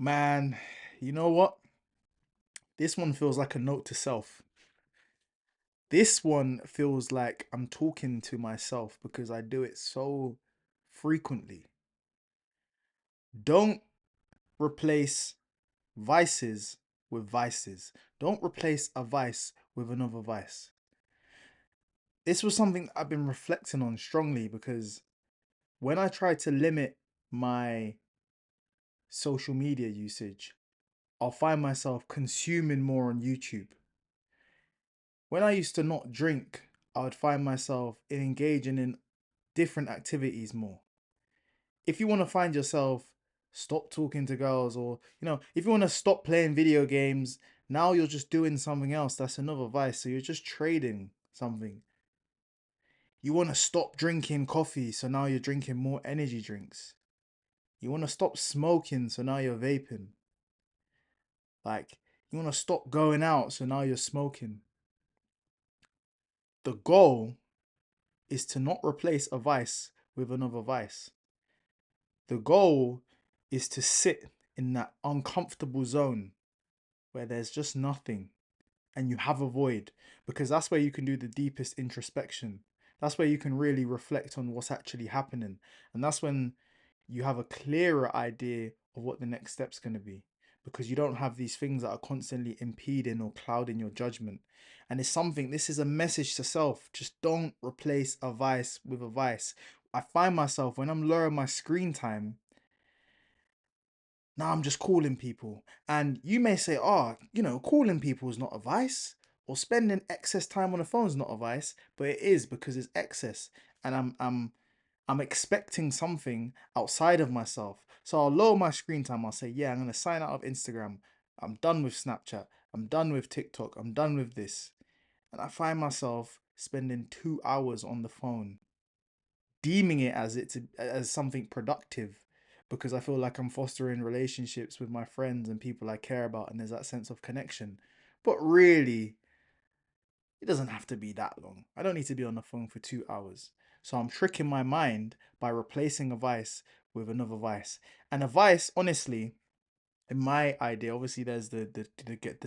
Man, you know what? This one feels like a note to self. This one feels like I'm talking to myself because I do it so frequently. Don't replace vices with vices. Don't replace a vice with another vice. This was something I've been reflecting on strongly because when I try to limit my social media usage, I'll find myself consuming more on YouTube. When I used to not drink, I would find myself engaging in different activities more. If you want to find yourself, stop talking to girls, or if you want to stop playing video games, now you're just doing something else. That's another vice. So you're just trading something. You want to stop drinking coffee, so now you're drinking more energy drinks. You want to stop smoking, so now you're vaping. Like, you want to stop going out, so now you're smoking. The goal is to not replace a vice with another vice. The goal is to sit in that uncomfortable zone where there's just nothing and you have a void, because that's where you can do the deepest introspection. That's where you can really reflect on what's actually happening. And that's when you have a clearer idea of what the next step's going to be, because you don't have these things that are constantly impeding or clouding your judgment. And it's something, this is a message to self. Just don't replace a vice with a vice. I find myself when I'm lowering my screen time, now I'm just calling people. And you may say, oh, calling people is not a vice, or spending excess time on the phone is not a vice, but it is because it's excess. And I'm expecting something outside of myself. So I'll lower my screen time. I'll say, yeah, I'm gonna sign out of Instagram. I'm done with Snapchat. I'm done with TikTok. I'm done with this. And I find myself spending 2 hours on the phone, deeming it as something productive, because I feel like I'm fostering relationships with my friends and people I care about, and there's that sense of connection. But really, it doesn't have to be that long. I don't need to be on the phone for 2 hours. So I'm tricking my mind by replacing a vice with another vice. And a vice, honestly, in my idea, obviously there's the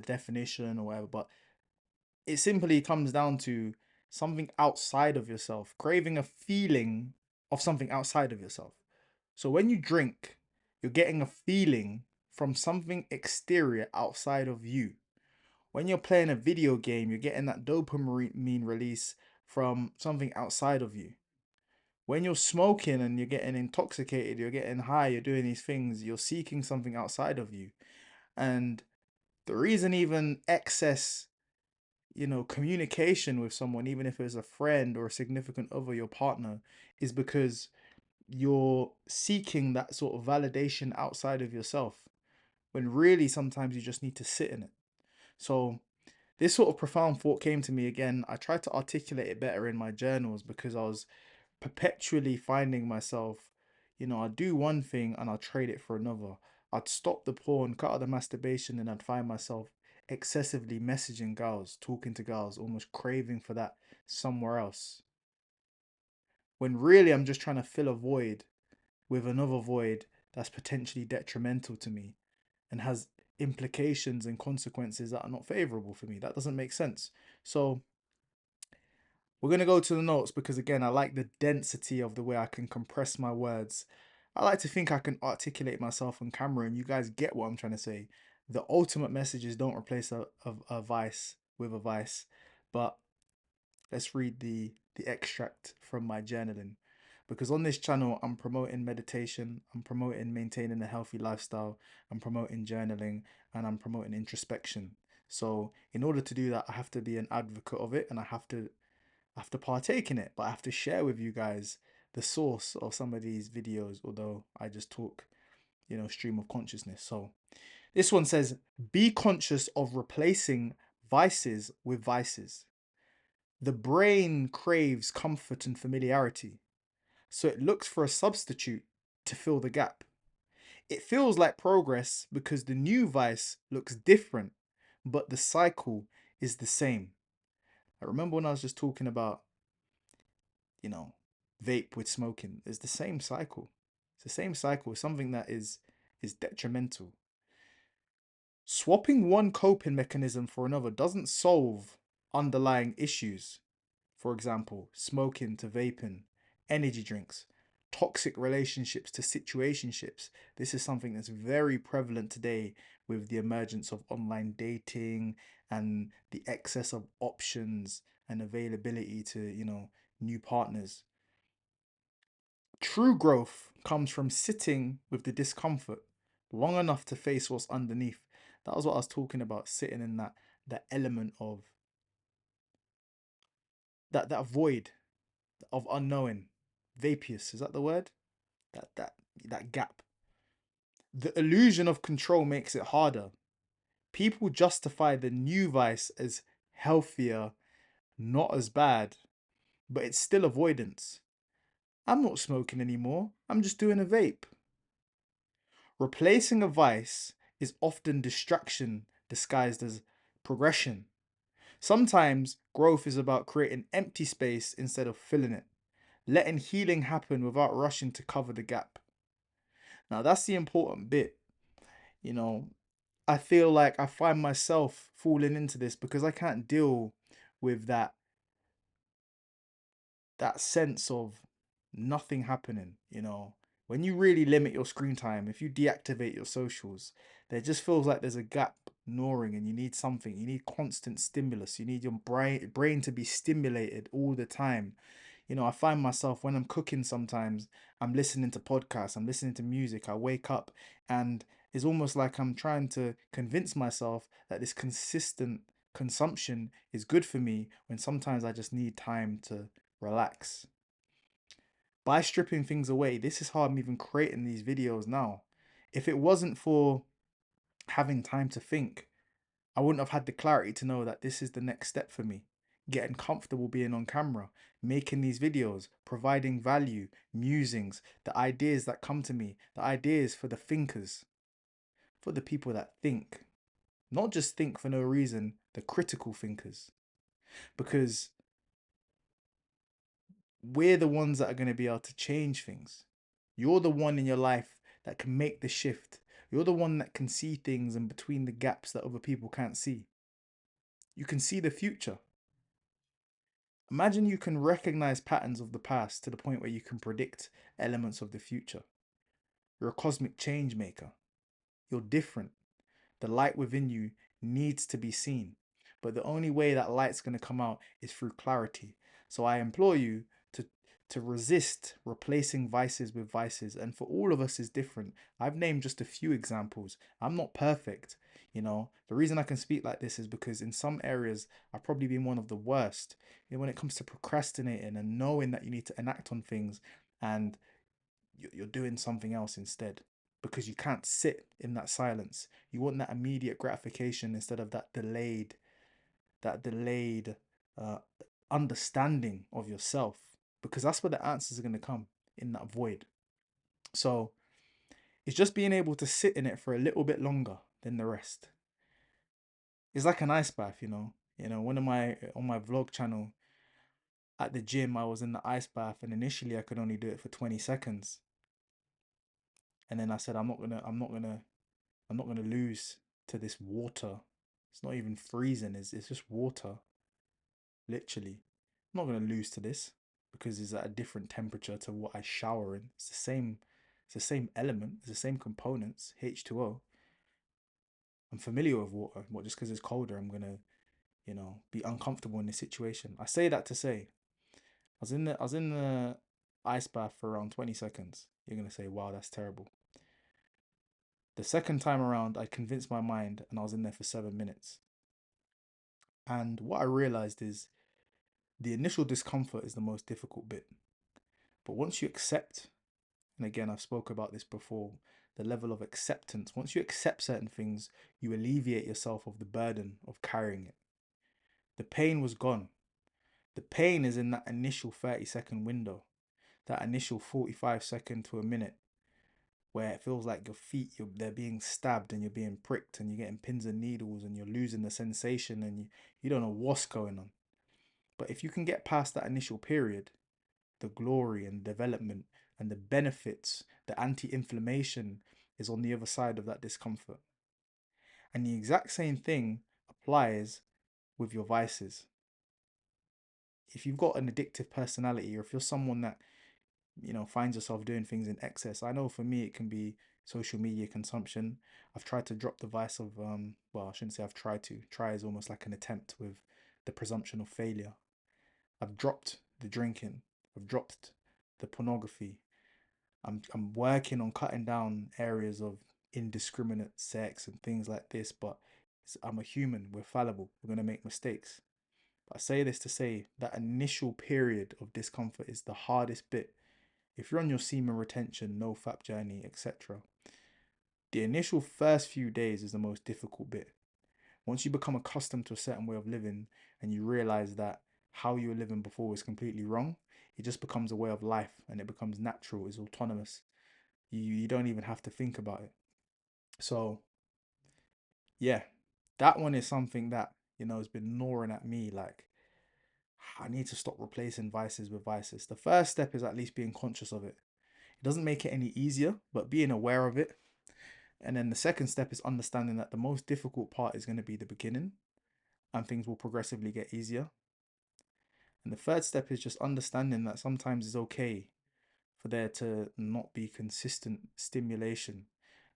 definition or whatever, but it simply comes down to something outside of yourself, craving a feeling of something outside of yourself. So when you drink, you're getting a feeling from something exterior outside of you. When you're playing a video game, you're getting that dopamine release from something outside of you. When you're smoking and you're getting intoxicated, you're getting high, you're doing these things, you're seeking something outside of you. And the reason even excess, communication with someone, even if it's a friend or a significant other, your partner, is because you're seeking that sort of validation outside of yourself, when really sometimes you just need to sit in it. So this sort of profound thought came to me again. I tried to articulate it better in my journals because I was perpetually finding myself, I'd do one thing and I'd trade it for another. I'd stop the porn, cut out the masturbation, and I'd find myself excessively messaging girls, talking to girls, almost craving for that somewhere else. When really I'm just trying to fill a void with another void that's potentially detrimental to me and has implications and consequences that are not favorable for me. That doesn't make sense. So we're going to go to the notes because, again, I like the density of the way I can compress my words. I like to think I can articulate myself on camera and you guys get what I'm trying to say. The ultimate message is don't replace a vice with a vice. But let's read the extract from my journaling. Because on this channel, I'm promoting meditation, I'm promoting maintaining a healthy lifestyle, I'm promoting journaling, and I'm promoting introspection. So in order to do that, I have to be an advocate of it and I have to partake in it, but I have to share with you guys the source of some of these videos, although I just talk, stream of consciousness. So this one says, be conscious of replacing vices with vices. The brain craves comfort and familiarity, so it looks for a substitute to fill the gap. It feels like progress because the new vice looks different, but the cycle is the same. I remember when I was just talking about, you know, vape with smoking. It's the same cycle. It's the same cycle. Something that is detrimental. Swapping one coping mechanism for another doesn't solve underlying issues. For example, smoking to vaping, energy drinks, toxic relationships to situationships. This is something that's very prevalent today with the emergence of online dating and the excess of options and availability to, new partners. True growth comes from sitting with the discomfort long enough to face what's underneath. That was what I was talking about, sitting in that element of that void of unknowing. Vapious, is that the word? That gap. The illusion of control makes it harder. People justify the new vice as healthier, not as bad, but it's still avoidance. I'm not smoking anymore. I'm just doing a vape. Replacing a vice is often distraction disguised as progression. Sometimes growth is about creating empty space instead of filling it, letting healing happen without rushing to cover the gap. Now, that's the important bit. You know, I feel like I find myself falling into this because I can't deal with that sense of nothing happening, when you really limit your screen time, if you deactivate your socials, there just feels like there's a gap gnawing and you need something. You need constant stimulus. You need your brain to be stimulated all the time. I find myself when I'm cooking sometimes, I'm listening to podcasts, I'm listening to music, I wake up and it's almost like I'm trying to convince myself that this consistent consumption is good for me when sometimes I just need time to relax. By stripping things away, this is how I'm even creating these videos now. If it wasn't for having time to think, I wouldn't have had the clarity to know that this is the next step for me. Getting comfortable being on camera, making these videos, providing value, musings, the ideas that come to me, the ideas for the thinkers, for the people that think. Not just think for no reason, the critical thinkers. Because we're the ones that are going to be able to change things. You're the one in your life that can make the shift. You're the one that can see things in between the gaps that other people can't see. You can see the future. Imagine you can recognize patterns of the past to the point where you can predict elements of the future. You're a cosmic change maker. You're different. The light within you needs to be seen. But the only way that light's going to come out is through clarity. So I implore you to to resist replacing vices with vices. And for all of us is different. I've named just a few examples. I'm not perfect. The reason I can speak like this is because in some areas I've probably been one of the worst. When it comes to procrastinating and knowing that you need to enact on things and you're doing something else instead because you can't sit in that silence. You want that immediate gratification instead of that delayed uh, understanding of yourself, because that's where the answers are going to come, in that void. So it's just being able to sit in it for a little bit longer than the rest. It's like an ice bath. One of my on my vlog channel at the gym, I was in the ice bath, and initially I could only do it for 20 seconds. And then I said, I'm not gonna lose to this water. It's not even freezing. It's just water, literally. I'm not gonna lose to this because it's at a different temperature to what I shower in. It's the same. It's the same element. It's the same components. H2O. I'm familiar with water. What, just because it's colder, I'm gonna be uncomfortable in this situation. I say that to say I was in the ice bath for around 20 seconds. You're gonna say, wow, that's terrible. The second time around, I convinced my mind and I was in there for 7 minutes. And what I realized is the initial discomfort is the most difficult bit. But once you accept, and again, I've spoke about this before, the level of acceptance, once you accept certain things, you alleviate yourself of the burden of carrying it. The pain was gone. The pain is in that initial 30-second window, that initial 45-second to a minute, where it feels like your feet, they're being stabbed and you're being pricked and you're getting pins and needles and you're losing the sensation and you don't know what's going on. But if you can get past that initial period, the glory and development and the benefits, the anti-inflammation is on the other side of that discomfort. And the exact same thing applies with your vices. If you've got an addictive personality, or if you're someone that, finds yourself doing things in excess, I know for me it can be social media consumption. I've tried to drop the vice of, well, I shouldn't say I've tried to. Try is almost like an attempt with the presumption of failure. I've dropped the drinking. I've dropped the pornography. I'm working on cutting down areas of indiscriminate sex and things like this, but I'm a human. We're fallible. We're gonna make mistakes. But I say this to say that initial period of discomfort is the hardest bit. If you're on your semen retention, no fap journey, etc., the initial first few days is the most difficult bit. Once you become accustomed to a certain way of living and you realize that how you were living before was completely wrong, it just becomes a way of life and it becomes natural, it's autonomous. You don't even have to think about it. So yeah, that one is something that, has been gnawing at me. Like, I need to stop replacing vices with vices. The first step is at least being conscious of it. It doesn't make it any easier, but being aware of it. And then the second step is understanding that the most difficult part is going to be the beginning and things will progressively get easier. And the third step is just understanding that sometimes it's okay for there to not be consistent stimulation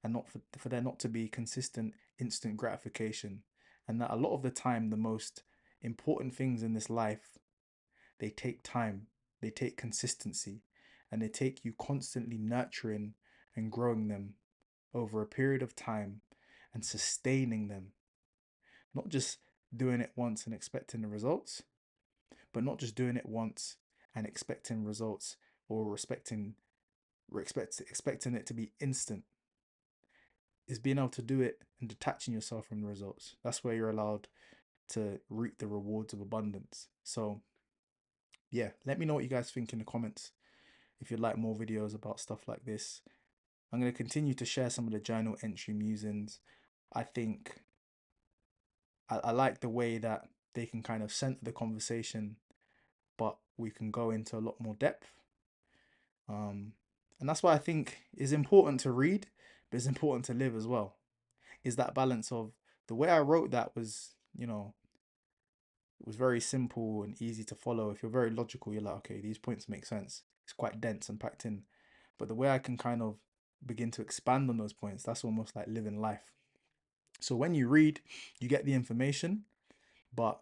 and not for there not to be consistent instant gratification. And that a lot of the time, the most important things in this life, they take time, they take consistency, and they take you constantly nurturing and growing them over a period of time and sustaining them. Not just doing it once and expecting the results, but not just doing it once and expecting results or expecting it to be instant. Is being able to do it and detaching yourself from the results. That's where you're allowed to reap the rewards of abundance. So yeah, let me know what you guys think in the comments. If you'd like more videos about stuff like this, I'm going to continue to share some of the journal entry musings. I think I like the way that they can kind of center the conversation, but we can go into a lot more depth. Um, and that's why I think is important to read, but it's important to live as well. Is that balance of the way I wrote that was, it was very simple and easy to follow. If you're very logical, you're like, okay, these points make sense. It's quite dense and packed in. But the way I can kind of begin to expand on those points, that's almost like living life. So when you read, you get the information, but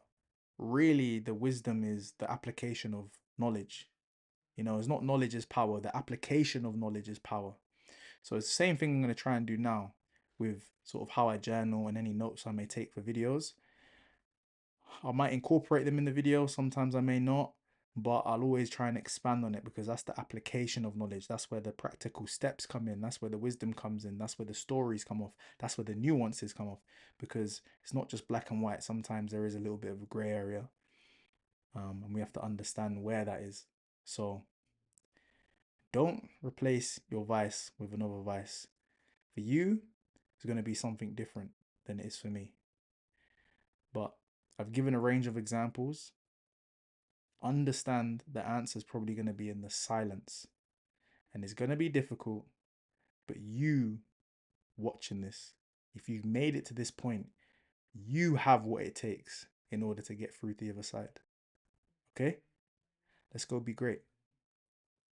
really the wisdom is the application of knowledge. It's not knowledge is power, the application of knowledge is power. So it's the same thing I'm going to try and do now with sort of how I journal and any notes I may take for videos. I might incorporate them in the video, sometimes I may not, but I'll always try and expand on it because that's the application of knowledge. That's where the practical steps come in. That's where the wisdom comes in. That's where the stories come off. That's where the nuances come off because it's not just black and white. Sometimes there is a little bit of a gray area, and we have to understand where that is. So don't replace your vice with another vice. For you, it's going to be something different than it is for me. But I've given a range of examples. Understand the answer is probably going to be in the silence. And it's going to be difficult, but you watching this, if you've made it to this point, you have what it takes in order to get through to the other side. Okay? Let's go be great.